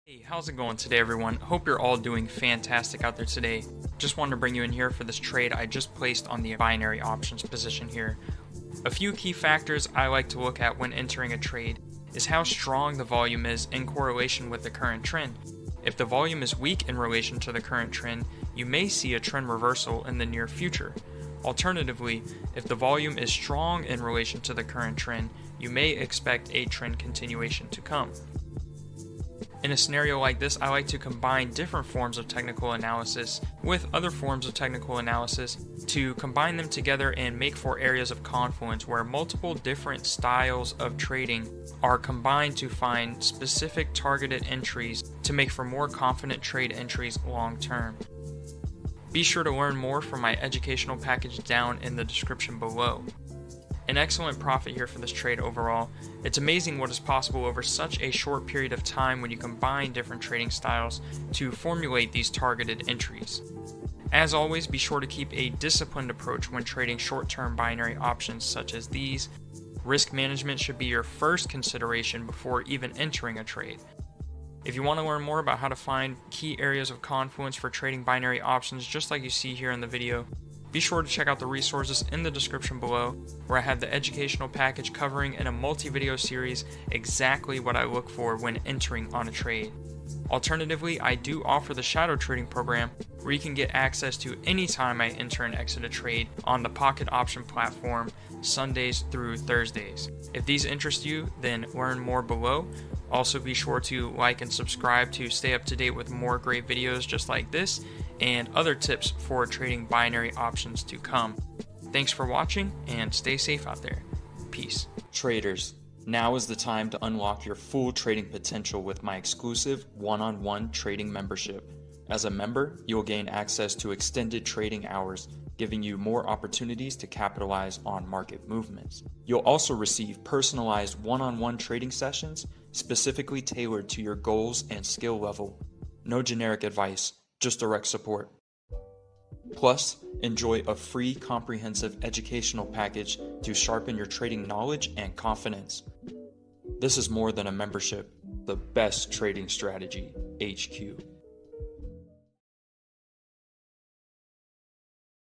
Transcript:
Hey, how's it going today, everyone? Hope you're all doing fantastic out there today. Just wanted to bring you in here for this trade I just placed on the binary options position here. A few key factors I like to look at when entering a trade is how strong the volume is in correlation with the current trend. If the volume is weak in relation to the current trend, you may see a trend reversal in the near future. Alternatively, if the volume is strong in relation to the current trend, you may expect a trend continuation to come. In a scenario like this, I like to combine different forms of technical analysis with other forms of technical analysis to combine them together and make for areas of confluence where multiple different styles of trading are combined to find specific targeted entries to make for more confident trade entries long term. Be sure to learn more from my educational package down in the description below. An excellent profit here for this trade overall. It's amazing what is possible over such a short period of time when you combine different trading styles to formulate these targeted entries. As always, be sure to keep a disciplined approach when trading short-term binary options such as these. Risk management should be your first consideration before even entering a trade. If you want to learn more about how to find key areas of confluence for trading binary options just like you see here in the video, be sure to check out the resources in the description below, where I have the educational package covering in a multi-video series exactly what I look for when entering on a trade. Alternatively, I do offer the shadow trading program where you can get access to any time I enter and exit a trade on the pocket option platform Sundays through Thursdays. If these interest you, then learn more below. Also be sure to like and subscribe to stay up to date with more great videos just like this and other tips for trading binary options to come. Thanks for watching and stay safe out there. Peace. Traders, now is the time to unlock your full trading potential with my exclusive one-on-one trading membership. As a member, you'll gain access to extended trading hours, giving you more opportunities to capitalize on market movements. You'll also receive personalized one-on-one trading sessions specifically tailored to your goals and skill level. No generic advice, just direct support. Plus, enjoy a free comprehensive educational package to sharpen your trading knowledge and confidence. This is more than a membership, the best trading strategy, HQ.